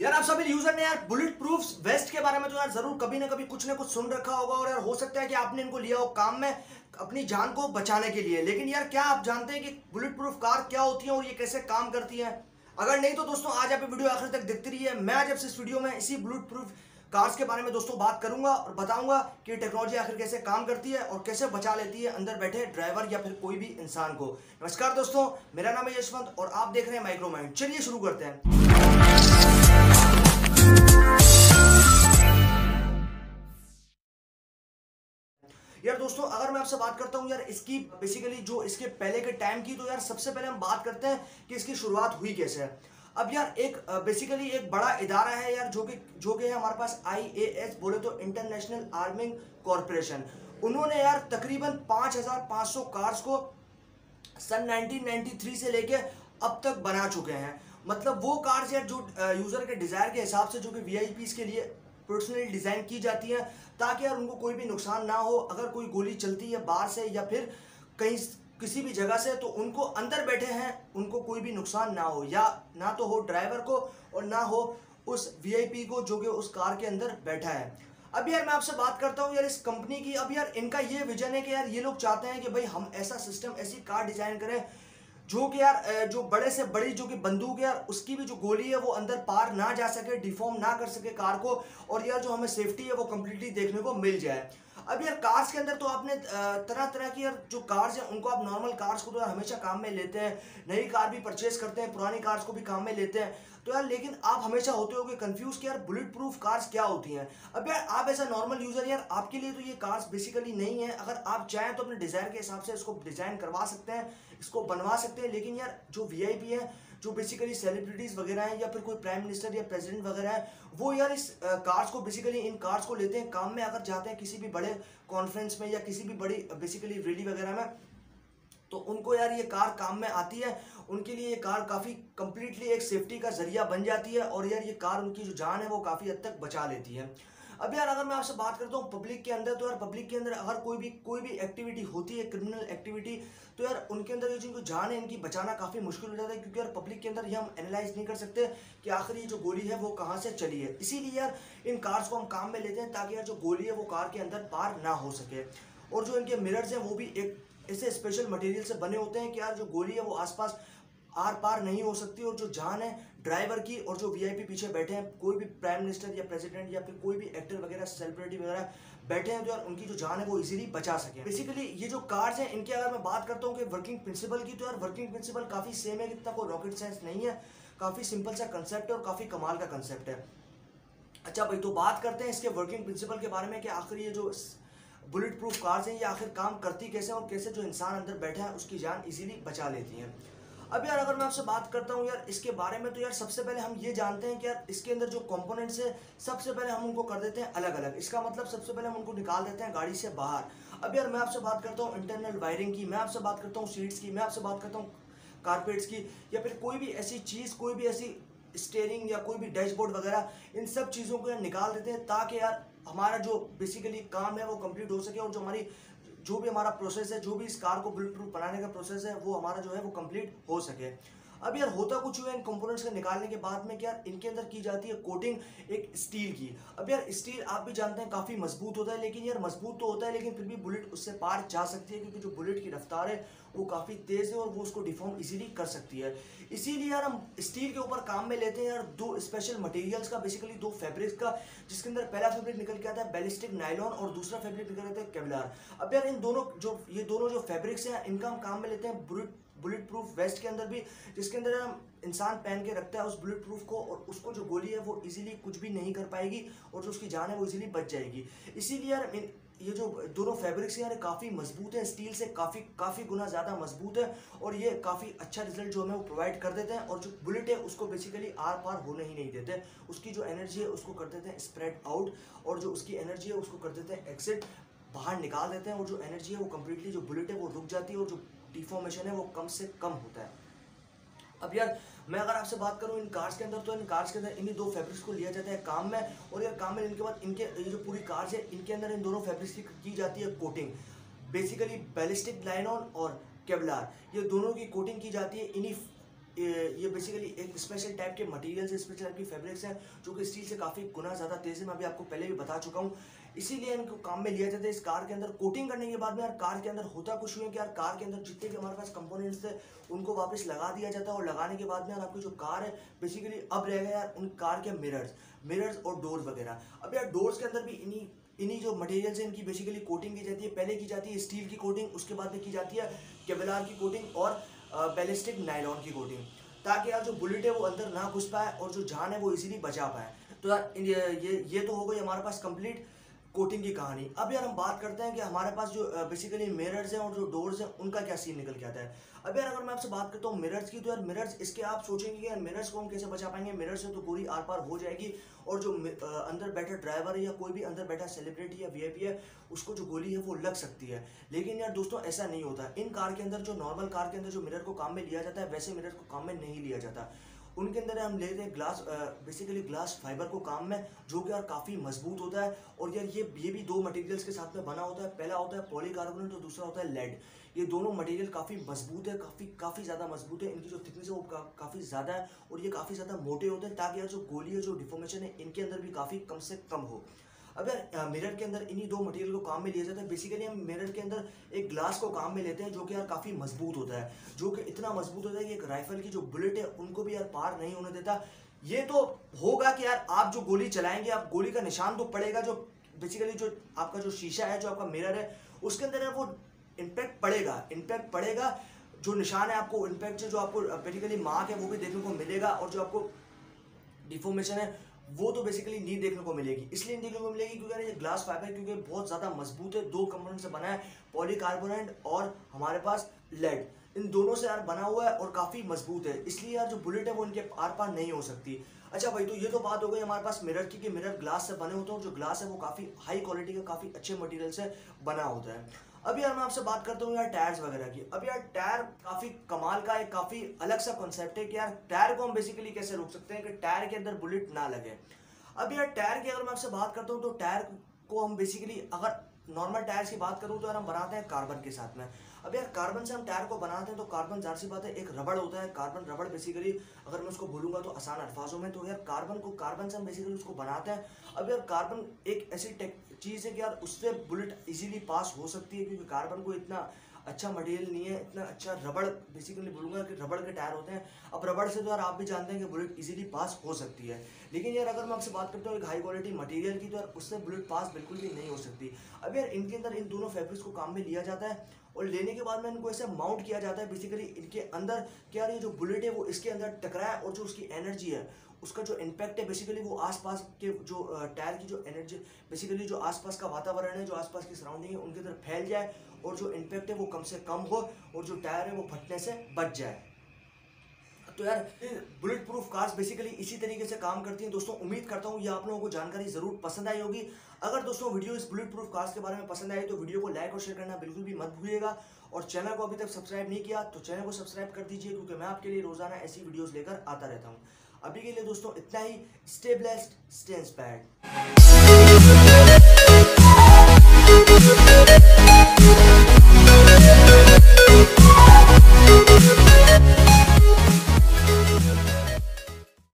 यार आप सभी यूजर ने यार बुलेट प्रूफ वेस्ट के बारे में तो यार जरूर कभी ना कभी कुछ ना कुछ सुन रखा होगा और यार हो सकता है कि आपने इनको लिया हो काम में अपनी जान को बचाने के लिए। लेकिन यार क्या आप जानते हैं कि बुलेट प्रूफ कार क्या होती है और ये कैसे काम करती है? अगर नहीं तो दोस्तों आज आप वीडियो आखिर तक देखते रहिए। मैं आज आपसे इस वीडियो में इसी बुलेट प्रूफ कार्स के बारे में दोस्तों बात करूंगा और बताऊंगा कि टेक्नोलॉजी आखिर कैसे काम करती है और कैसे बचा लेती है अंदर बैठे ड्राइवर या फिर कोई भी इंसान को। नमस्कार दोस्तों, मेरा नाम है यशवंत और आप देख रहे हैं माइक्रो माइंड। चलिए शुरू करते हैं। यार दोस्तों अगर मैं आपसे बात करता हूँ यार इसकी बेसिकली जो इसके पहले के टाइम की, तो यार सबसे पहले हम बात करते हैं कि इसकी शुरुआत हुई कैसे है। अब यार एक बेसिकली एक बड़ा इदारा है यार जो कि है हमारे पास IAS बोले तो इंटरनेशनल आर्मिंग कॉरपोरेशन। उन्होंने यार तकरीबन 5500 कार्स को सन 1993 से लेके अब तक बना चुके हैं। मतलब वो कार्स यार जो यूजर के डिजायर के हिसाब से जो कि VIPs के लिए पर्सनली डिजाइन की जाती है ताकि यार उनको कोई भी नुकसान ना हो। अगर कोई गोली चलती है बाहर से या फिर कहीं किसी भी जगह से, तो उनको अंदर बैठे हैं उनको कोई भी नुकसान ना हो, या ना तो हो ड्राइवर को और ना हो उस VIP को जो कि उस कार के अंदर बैठा है। अब यार मैं आपसे बात करता हूँ यार इस कंपनी की। अब यार इनका ये विजन है कि यार ये लोग चाहते हैं कि भाई हम ऐसा सिस्टम, ऐसी कार डिजाइन करें जो कि यार जो बड़े से बड़ी जो कि बंदूक है यार उसकी भी जो गोली है वो अंदर पार ना जा सके, डिफॉर्म ना कर सके कार को, और यार जो हमें सेफ्टी है वो कंप्लीटली देखने को मिल जाए। अब यार कार्स के अंदर तो आपने तरह तरह की यार जो कार्स हैं उनको आप नॉर्मल कार्स को तो यार हमेशा काम में लेते हैं, नई कार भी परचेस करते हैं, पुरानी कार्स को भी काम में लेते हैं। तो यार लेकिन आप हमेशा होते होगे कंफ्यूज कि यार बुलेट प्रूफ कार्स क्या होती हैं। अब यार आप ऐसा नॉर्मल यूजर यार आपके लिए तो ये कार्स बेसिकली नहीं है। अगर आप चाहें तो अपने डिजायर के हिसाब से इसको डिजाइन करवा सकते हैं, इसको बनवा सकते हैं। लेकिन यार जो VIP है, जो बेसिकली सेलिब्रिटीज वगैरह हैं या फिर कोई प्राइम मिनिस्टर या प्रेसिडेंट वगैरह है, वो यार इस कार्स को बेसिकली इन कार्स को लेते हैं काम में। अगर जाते हैं किसी भी बड़े कॉन्फ्रेंस में या किसी भी बड़ी बेसिकली रैली वगैरह में, तो उनको यार ये कार काम में आती है। उनके लिए ये कार काफ़ी कंप्लीटली एक सेफ्टी का जरिया बन जाती है और यार ये कार उनकी जो जान है वो काफ़ी हद तक बचा लेती है। अब यार अगर मैं आपसे बात करता हूँ पब्लिक के अंदर, तो यार पब्लिक के अंदर अगर कोई भी एक्टिविटी होती है, क्रिमिनल एक्टिविटी, तो यार उनके अंदर ये जिनको जान है इनकी बचाना काफ़ी मुश्किल हो जाता है। क्योंकि यार पब्लिक के अंदर ये हम एनालाइज नहीं कर सकते कि आखिर ये जो गोली है वो कहाँ से चली है। इसीलिए यार इन कार्स को हम काम में लेते हैं ताकि यार जो गोली है वो कार के अंदर पार ना हो सके। और जो इनके मिरर्स हैं वो भी एक ऐसे स्पेशल मटेरियल से बने होते हैं कि यार जो गोली है वो आसपास आर पार नहीं हो सकती। और जो जान है ड्राइवर की और जो VIP पीछे बैठे हैं, कोई भी प्राइम मिनिस्टर या प्रेसिडेंट या फिर कोई भी एक्टर वगैरह सेलिब्रिटी वगैरह बैठे हैं, तो यार उनकी जो जान है वो इजीली बचा सके। बेसिकली ये जो कार्स हैं इनके अगर मैं बात करता हूँ कि वर्किंग प्रिंसिपल की, तो यार वर्किंग प्रिंसिपल काफ़ी सेम है, इतना कोई रॉकेट साइंस नहीं है, काफ़ी सिंपल सा कंसेप्ट है और काफ़ी कमाल का कंसेप्ट है। अच्छा भाई, तो बात करते हैं इसके वर्किंग प्रिंसिपल के बारे में कि आखिर ये जो बुलेट प्रूफ कार्स हैं ये आखिर काम करती कैसे और कैसे जो इंसान अंदर बैठा है उसकी जान इजीली बचा लेती हैं। अब यार अगर मैं आपसे बात करता हूँ यार इसके बारे में, तो यार सबसे पहले हम ये जानते हैं कि यार इसके अंदर जो कंपोनेंट्स है सबसे पहले हम उनको कर देते हैं अलग अलग। इसका मतलब सबसे पहले हम उनको निकाल देते हैं गाड़ी से बाहर। अब यार मैं आपसे बात करता हूँ इंटरनल वायरिंग की, मैं आपसे बात करता हूँ सीट्स की, मैं आपसे बात करता हूँ कारपेट्स की, या फिर कोई भी ऐसी चीज़, कोई भी ऐसी स्टीयरिंग या कोई भी डैशबोर्ड वगैरह, इन सब चीज़ों को निकाल देते हैं ताकि यार हमारा जो बेसिकली काम है वो कंप्लीट हो सके और जो भी हमारा प्रोसेस है, जो भी इस कार को बुलेट प्रूफ बनाने का प्रोसेस है वो हमारा जो है वो कंप्लीट हो सके। अब यार होता कुछ हुआ इन कंपोनेंट्स को निकालने के बाद में कि यार इनके अंदर की जाती है कोटिंग एक स्टील की। अब यार स्टील आप भी जानते हैं काफ़ी मजबूत होता है, लेकिन यार मजबूत तो होता है लेकिन फिर भी बुलेट उससे पार जा सकती है क्योंकि जो बुलेट की रफ्तार है वो काफ़ी तेज़ है और वो उसको डिफॉर्म इजीली कर सकती है। इसीलिए यार हम स्टील के ऊपर काम में लेते हैं यार दो स्पेशल मटेरियल्स का, बेसिकली दो फैब्रिक्स का, जिसके अंदर पहला फैब्रिक निकल के आता है बैलिस्टिक नायलॉन और दूसरा फैब्रिक निकल आता है केवलार। अब यार ये दोनों जो फैब्रिक्स हैं इनका हम काम में लेते हैं बुलेट प्रूफ वेस्ट के अंदर भी, जिसके अंदर हम इंसान पहन के रखता है उस बुलेट प्रूफ को, और उसको जो गोली है वो इजीली कुछ भी नहीं कर पाएगी और जो उसकी जान है वो इजीली बच जाएगी। इसीलिए यार ये जो दोनों फैब्रिक्स हैं यार काफ़ी मजबूत है, स्टील से काफ़ी गुना ज़्यादा मजबूत है और ये काफ़ी अच्छा रिजल्ट जो हमें वो प्रोवाइड कर देते हैं। और जो बुलेट है उसको बेसिकली आर पार होने ही नहीं देते, उसकी जो एनर्जी है उसको कर देते हैं स्प्रेड आउट, और जो उसकी एनर्जी है उसको कर देते हैं एग्जिट, बाहर निकाल देते हैं, और जो एनर्जी है वो कम्प्लीटली जो बुलेट है वो रुक जाती है और जो डिफॉर्मेशन है वो कम से कम होता है। अब यार मैं अगर आपसे बात करूं इन कार्स के अंदर, तो इन कार्स के अंदर इन्हीं दो फैब्रिक्स को लिया जाता है काम में, और यार काम में लेने के बाद इनके ये जो पूरी कार्स है इनके अंदर इन दोनों फैब्रिक्स की जाती है कोटिंग। बेसिकली बैलिस्टिक नायलॉन और केवलार, ये दोनों की कोटिंग की जाती है इन्हीं ये बेसिकली एक स्पेशल टाइप के मटेरियल से, स्पेशल टाइप की फैब्रिक्स हैं जो कि स्टील से काफ़ी गुना ज़्यादा तेज़ है। मैं अभी आपको पहले भी बता चुका हूँ, इसीलिए इनको काम में लिया जाता है। इस कार के अंदर कोटिंग करने के बाद में यार कार के अंदर होता कुछ नहीं है कि यार कार के अंदर जितने भी हमारे पास कंपोनेंट्स थे उनको वापस लगा दिया जाता है, और लगाने के बाद में यार आपकी जो कार है बेसिकली अब रहेगा यार उन कार के मिरर्स और डोर्स वगैरह। अब यार डोर्स के अंदर भी इन्हीं जो मटेरियल्स हैं इनकी बेसिकली कोटिंग की जाती है। पहले की जाती है स्टील की कोटिंग, उसके बाद में की जाती है केवलार की कोटिंग और बैलिस्टिक नायलॉन की कोटिंग, ताकि यार जो बुलेट है वो अंदर ना घुस पाए और जो जान है वो इजीली बचा पाए। तो यार ये तो हो गई हमारे पास कंप्लीट कोटिंग की कहानी। अब यार हम बात करते हैं कि हमारे पास जो बेसिकली मिरर्स हैं और जो डोर्स हैं उनका क्या सीन निकल के आता है। अब यार अगर मैं आपसे बात करता हूँ मिरर्स की, तो यार मिरर्स इसके आप सोचेंगे कि यार मिरर्स को हम कैसे बचा पाएंगे, मिरर्स से तो पूरी आर पार हो जाएगी और जो अंदर बैठा ड्राइवर है या कोई भी अंदर बैठा सेलिब्रिटी या वीआईपी है उसको जो गोली है वो लग सकती है। लेकिन यार दोस्तों ऐसा नहीं होता। इन कार के अंदर जो नॉर्मल कार के अंदर जो मिरर को काम में लिया जाता है वैसे मिरर को काम में नहीं लिया जाता। उनके अंदर हम लेते हैं ग्लास, बेसिकली ग्लास फाइबर को काम में, जो कि यार काफ़ी मजबूत होता है। और यार ये भी दो मटेरियल्स के साथ में बना होता है। पहला होता है पॉलीकार्बोनेट और दूसरा होता है लेड। ये दोनों मटेरियल काफ़ी मजबूत है, काफ़ी ज़्यादा मजबूत है। इनकी जो थिकनेस है वो काफ़ी ज़्यादा है और ये काफ़ी ज़्यादा मोटे होते हैं, ताकि यार जो गोली है, जो डिफॉर्मेशन है इनके अंदर भी काफ़ी कम से कम हो। अब यार मिरर के अंदर इन्हीं दो मटेरियल को काम में लिया जाता है। बेसिकली हम मिरर के अंदर एक ग्लास को काम में लेते हैं जो कि यार काफ़ी मजबूत होता है, जो कि इतना मजबूत होता है कि एक राइफल की जो बुलेट है उनको भी यार पार नहीं होने देता। ये तो होगा कि यार आप जो गोली चलाएंगे, आप गोली का निशान तो पड़ेगा, जो बेसिकली जो आपका जो शीशा है, जो आपका मिरर है उसके अंदर है वो इम्पैक्ट पड़ेगा। जो निशान है आपको इम्पैक्ट से जो आपको बेसिकली मार्क है वो भी देखने को मिलेगा, और जो आपको डिफॉर्मेशन है वो तो बेसिकली नहीं देखने को मिलेगी। इसलिए नहीं देखने को मिलेगी क्योंकि ये ग्लास फाइबर क्योंकि बहुत ज़्यादा मजबूत है, दो कंपोनेंट से बना है, पॉलीकार्बोनेट और हमारे पास लेड, इन दोनों से यार बना हुआ है और काफ़ी मजबूत है। इसलिए यार जो बुलेट है वो इनके आर पार नहीं हो सकती। अच्छा भाई, तो ये तो बात हो गई हमारे पास मिरर की कि मिरर ग्लास से बने होते हैं, और जो ग्लास है वो काफ़ी हाई क्वालिटी का, काफ़ी अच्छे मटेरियल से बना होता है। अब यार मैं आपसे बात करता हूँ यार टायर्स वगैरह की। अब यार टायर काफ़ी कमाल का एक काफ़ी अलग सा कॉन्सेप्ट है कि यार टायर को हम बेसिकली कैसे रोक सकते हैं कि टायर के अंदर बुलेट ना लगे। अब यार टायर की अगर मैं आपसे बात करता हूँ तो टायर को हम बेसिकली, अगर नॉर्मल टायर्स की बात करूँ तो यार हम बनाते हैं कार्बन के साथ में। अब यार कार्बन से हम टायर को बनाते हैं तो कार्बन जाहिर सी बात है एक रबड़ होता है। कार्बन रबड़ बेसिकली अगर मैं उसको बोलूँगा तो आसान अल्फाजों में, तो यार कार्बन से हम बेसिकली उसको बनाते हैं। अब यार कार्बन एक ऐसी चीज़ है कि यार उससे बुलेट इजीली पास हो सकती है, क्योंकि कार्बन को इतना अच्छा मटेरियल नहीं है, इतना अच्छा रबड़ बेसिकली बोलूँगा कि रबड़ के टायर होते हैं। अब रबड़ से तो यार आप भी जानते हैं कि बुलेट इजीली पास हो सकती है। लेकिन यार अगर मैं आपसे बात करता हूँ एक हाई क्वालिटी मटेरियल की, तो यार उससे बुलेट पास बिल्कुल भी नहीं हो सकती। अब यार इनके अंदर इन दोनों फैब्रिक्स को काम में लिया जाता है और लेने के बाद में इनको ऐसे माउंट किया जाता है बेसिकली इनके अंदर, क्या ये जो बुलेट है वो इसके अंदर टकराए और जो उसकी एनर्जी है, उसका जो इम्पैक्ट है बेसिकली वो आसपास के जो टायर की जो एनर्जी, बेसिकली जो आसपास का वातावरण है, जो आसपास की सराउंडिंग है उनके अंदर फैल जाए और जो इम्पैक्ट है वो कम से कम हो और जो टायर है वो फटने से बच जाए। तो यार बुलेट प्रूफ कार्स बेसिकली इसी तरीके से काम करती हैं। दोस्तों उम्मीद करता हूँ ये आप लोगों को जानकारी ज़रूर पसंद आई होगी। अगर दोस्तों वीडियो इस बुलेट प्रूफ कार्स के बारे में पसंद आई तो वीडियो को लाइक और शेयर करना बिल्कुल भी मत भूलिएगा, और चैनल को अभी तक सब्सक्राइब नहीं किया तो चैनल को सब्सक्राइब कर दीजिए, क्योंकि मैं आपके लिए रोजाना ऐसी वीडियोज़ लेकर आता रहता हूँ। अभी के लिए दोस्तों इतना ही। Stay blessed, stay inspired.